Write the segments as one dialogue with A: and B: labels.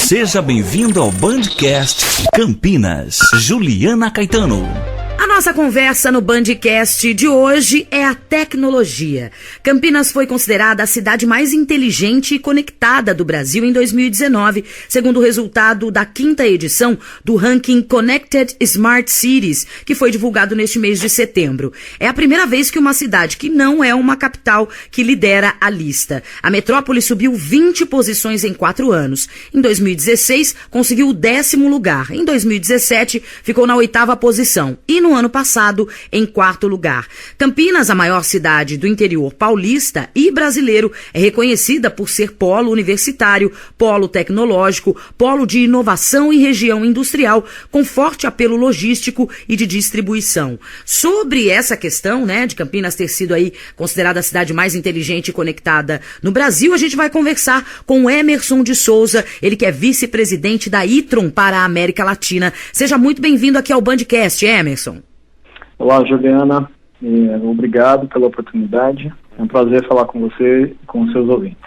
A: Seja bem-vindo ao Bandcast Campinas. Juliana Caetano.
B: A nossa conversa no Bandcast de hoje é a tecnologia. Campinas foi considerada a cidade mais inteligente e conectada do Brasil em 2019, segundo o resultado da 5ª edição do ranking Connected Smart Cities, que foi divulgado neste mês de setembro. É a primeira vez que uma cidade que não é uma capital que lidera a lista. A metrópole subiu 20 posições em 4 anos. Em 2016, conseguiu o 10º lugar. Em 2017, ficou na 8ª posição. E no ano passado, em 4º lugar. Campinas, a maior cidade do interior paulista e brasileiro, é reconhecida por ser polo universitário, polo tecnológico, polo de inovação e região industrial, com forte apelo logístico e de distribuição. Sobre essa questão, de Campinas ter sido aí considerada a cidade mais inteligente e conectada no Brasil, a gente vai conversar com o Emerson de Souza, ele que é vice-presidente da Itron para a América Latina. Seja muito bem-vindo aqui ao Bandcast, Emerson.
C: Olá, Juliana. Obrigado pela oportunidade. É um prazer falar com você e com os seus ouvintes.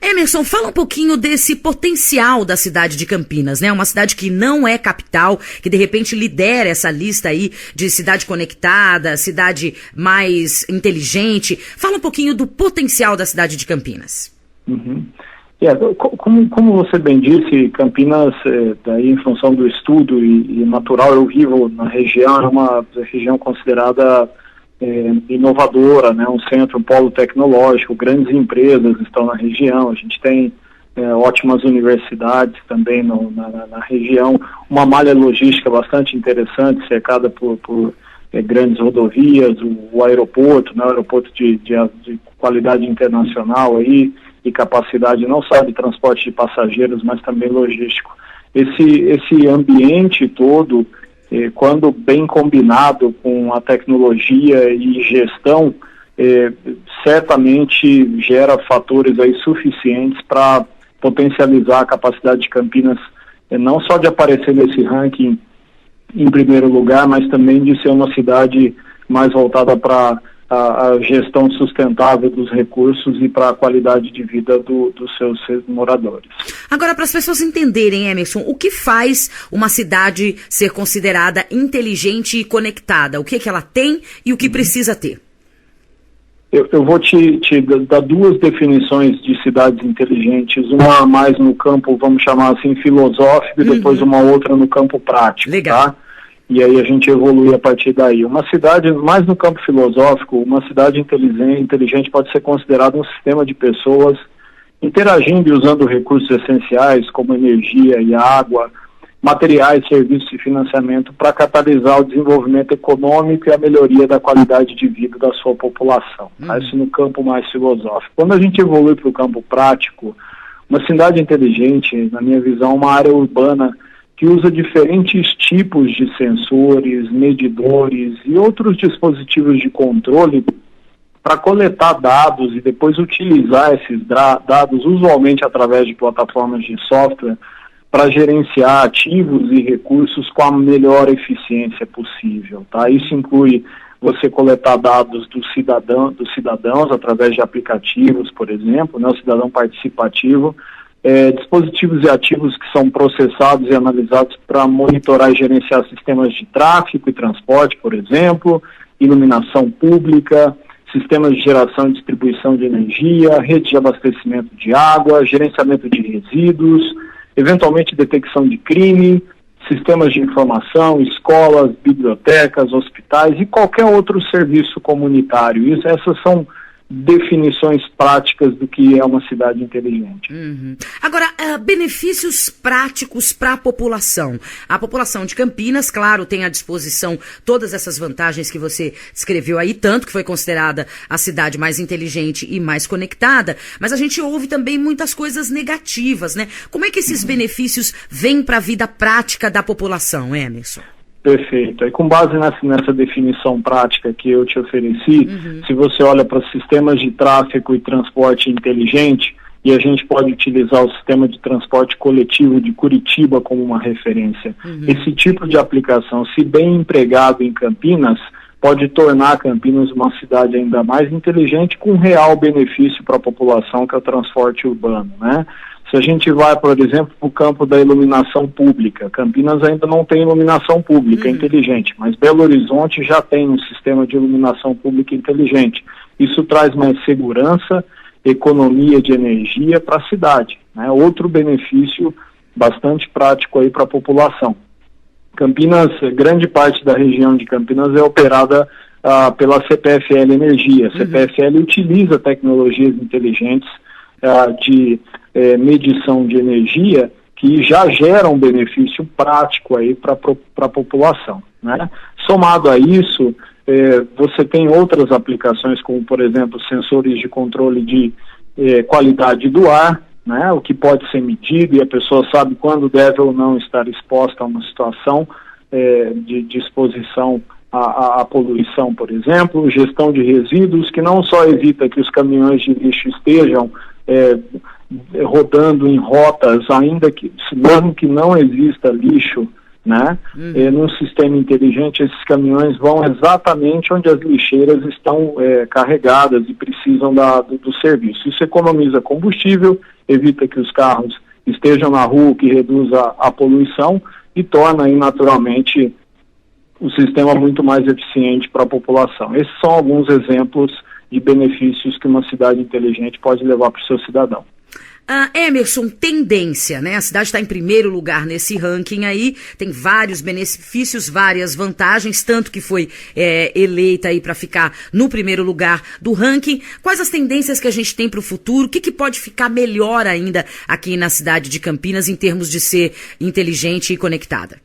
B: Emerson, fala um pouquinho desse potencial da cidade de Campinas, Uma cidade que não é capital, que de repente lidera essa lista aí de cidade conectada, cidade mais inteligente. Fala um pouquinho do potencial da cidade de Campinas.
C: Como você bem disse, Campinas, daí em função do estudo e natural, eu vivo na região, é uma região considerada inovadora, um centro, um polo tecnológico, grandes empresas estão na região, a gente tem ótimas universidades também na região, uma malha logística bastante interessante, cercada por grandes rodovias, o aeroporto, aeroporto de qualidade internacional aí, e capacidade não só de transporte de passageiros, mas também logístico. Esse ambiente todo, quando bem combinado com a tecnologia e gestão, certamente gera fatores aí suficientes para potencializar a capacidade de Campinas, não só de aparecer nesse ranking em primeiro lugar, mas também de ser uma cidade mais voltada para a gestão sustentável dos recursos e para a qualidade de vida dos seus moradores.
B: Agora, para as pessoas entenderem, Emerson, o que faz uma cidade ser considerada inteligente e conectada? O que ela tem e o que precisa ter?
C: Eu vou te dar duas definições de cidades inteligentes, uma mais no campo, vamos chamar assim, filosófico, e depois uma outra no campo prático.
B: Legal.
C: Tá? E aí a gente evolui a partir daí. Uma cidade, mais no campo filosófico, uma cidade inteligente pode ser considerada um sistema de pessoas interagindo e usando recursos essenciais como energia e água, materiais, serviços e financiamento para catalisar o desenvolvimento econômico e a melhoria da qualidade de vida da sua população. Isso no campo mais filosófico. Quando a gente evolui para o campo prático, uma cidade inteligente, na minha visão, é uma área urbana que usa diferentes tipos de sensores, medidores e outros dispositivos de controle para coletar dados e depois utilizar esses dados, usualmente através de plataformas de software, para gerenciar ativos e recursos com a melhor eficiência possível. Tá? Isso inclui você coletar dados dos cidadãos através de aplicativos, por exemplo, o cidadão participativo, dispositivos e ativos que são processados e analisados para monitorar e gerenciar sistemas de tráfego e transporte, por exemplo, iluminação pública, sistemas de geração e distribuição de energia, rede de abastecimento de água, gerenciamento de resíduos, eventualmente detecção de crime, sistemas de informação, escolas, bibliotecas, hospitais e qualquer outro serviço comunitário. Essas são definições práticas do que é uma cidade inteligente.
B: Agora, benefícios práticos para a população. A população de Campinas, claro, tem à disposição todas essas vantagens que você descreveu aí, tanto que foi considerada a cidade mais inteligente e mais conectada, mas a gente ouve também muitas coisas negativas, Como é que esses benefícios vêm para a vida prática da população, Emerson?
C: Perfeito. Aí, com base nessa definição prática que eu te ofereci, se você olha para sistemas de tráfego e transporte inteligente, e a gente pode utilizar o sistema de transporte coletivo de Curitiba como uma referência. Esse tipo de aplicação, se bem empregado em Campinas, pode tornar Campinas uma cidade ainda mais inteligente com real benefício para a população, que é o transporte urbano, Se a gente vai, por exemplo, para o campo da iluminação pública, Campinas ainda não tem iluminação pública inteligente, mas Belo Horizonte já tem um sistema de iluminação pública inteligente. Isso traz mais segurança, economia de energia para a cidade, né? Outro benefício bastante prático aí para a população. Campinas, grande parte da região de Campinas é operada pela CPFL Energia. A CPFL utiliza tecnologias inteligentes de medição de energia que já geram um benefício prático aí para a população, né? Somado a isso, você tem outras aplicações, como por exemplo sensores de controle de qualidade do ar, né? O que pode ser medido e a pessoa sabe quando deve ou não estar exposta a uma situação de exposição à poluição, por exemplo, gestão de resíduos, que não só evita que os caminhões de lixo estejam rodando em rotas, ainda que, mesmo que não exista lixo, né? Num sistema inteligente, esses caminhões vão exatamente onde as lixeiras estão carregadas e precisam do serviço. Isso economiza combustível, evita que os carros estejam na rua, o que reduz a poluição e torna aí naturalmente o sistema muito mais eficiente para a população. Esses são alguns exemplos de benefícios que uma cidade inteligente pode levar para o seu cidadão.
B: Emerson, tendência, né? A cidade está em primeiro lugar nesse ranking aí, tem vários benefícios, várias vantagens, tanto que foi eleita aí para ficar no primeiro lugar do ranking. Quais as tendências que a gente tem para o futuro? O que pode ficar melhor ainda aqui na cidade de Campinas em termos de ser inteligente e conectada?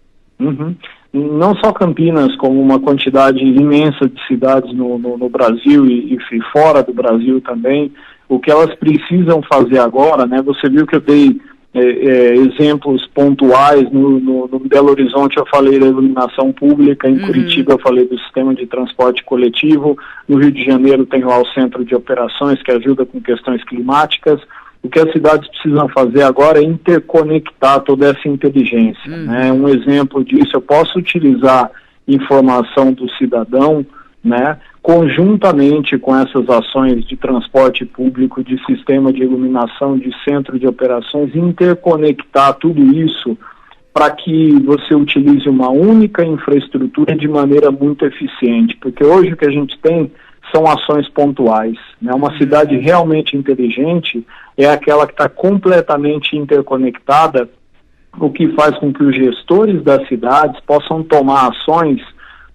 C: Não só Campinas, como uma quantidade imensa de cidades no Brasil e fora do Brasil também. O que elas precisam fazer agora, né? Você viu que eu dei exemplos pontuais, no Belo Horizonte eu falei da iluminação pública, em Curitiba eu falei do sistema de transporte coletivo, no Rio de Janeiro tem lá o Centro de Operações que ajuda com questões climáticas. O que as cidades precisam fazer agora é interconectar toda essa inteligência, né? Um exemplo disso, eu posso utilizar informação do cidadão, né, conjuntamente com essas ações de transporte público, de sistema de iluminação, de centro de operações, interconectar tudo isso para que você utilize uma única infraestrutura de maneira muito eficiente, porque hoje o que a gente tem são ações pontuais, né? Uma cidade realmente inteligente é aquela que está completamente interconectada, o que faz com que os gestores das cidades possam tomar ações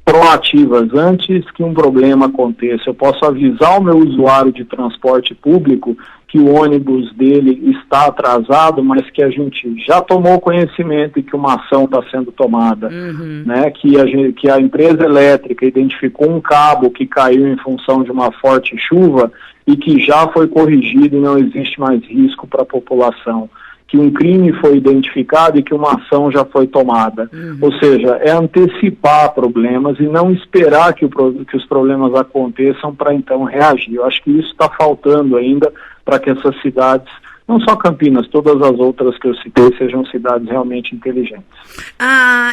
C: proativas antes que um problema aconteça. Eu posso avisar o meu usuário de transporte público que o ônibus dele está atrasado, mas que a gente já tomou conhecimento e que uma ação está sendo tomada, né? Que a empresa elétrica identificou um cabo que caiu em função de uma forte chuva e que já foi corrigido e não existe mais risco para a população. Que um crime foi identificado e que uma ação já foi tomada. Ou seja, é antecipar problemas e não esperar que os problemas aconteçam para então reagir. Eu acho que isso está faltando ainda para que essas cidades, não só Campinas, todas as outras que eu citei, sejam cidades realmente inteligentes.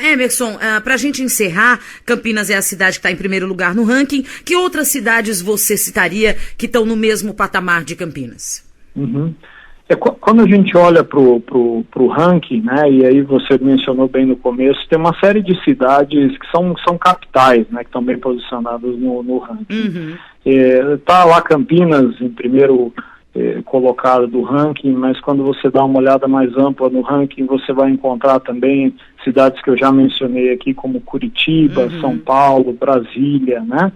B: Emerson, para a gente encerrar, Campinas é a cidade que está em primeiro lugar no ranking. Que outras cidades você citaria que estão no mesmo patamar de Campinas?
C: Quando a gente olha para o ranking, né, e aí você mencionou bem no começo, tem uma série de cidades que são capitais, né, que estão bem posicionadas no ranking. Está lá Campinas em primeiro colocado do ranking, mas quando você dá uma olhada mais ampla no ranking, você vai encontrar também cidades que eu já mencionei aqui, como Curitiba, São Paulo, Brasília, né?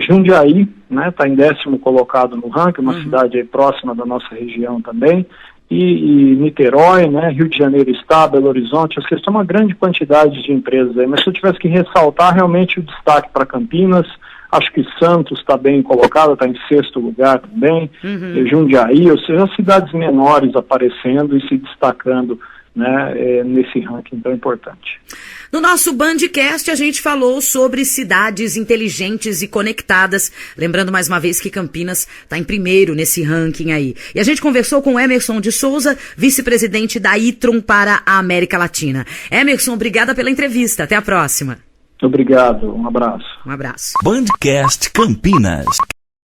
C: Jundiaí, né, está em 10º colocado no ranking, uma cidade aí próxima da nossa região também, e Niterói, né, Rio de Janeiro está, Belo Horizonte, acho que são uma grande quantidade de empresas aí, mas se eu tivesse que ressaltar realmente o destaque para Campinas, acho que Santos está bem colocado, está em 6º lugar também, Jundiaí, ou seja, cidades menores aparecendo e se destacando, né, nesse ranking tão importante.
B: No nosso Bandcast, a gente falou sobre cidades inteligentes e conectadas. Lembrando mais uma vez que Campinas está em primeiro nesse ranking aí. E a gente conversou com Emerson de Souza, vice-presidente da Itron para a América Latina. Emerson, obrigada pela entrevista. Até a próxima.
C: Obrigado. Um abraço.
B: Um abraço.
A: Bandcast Campinas.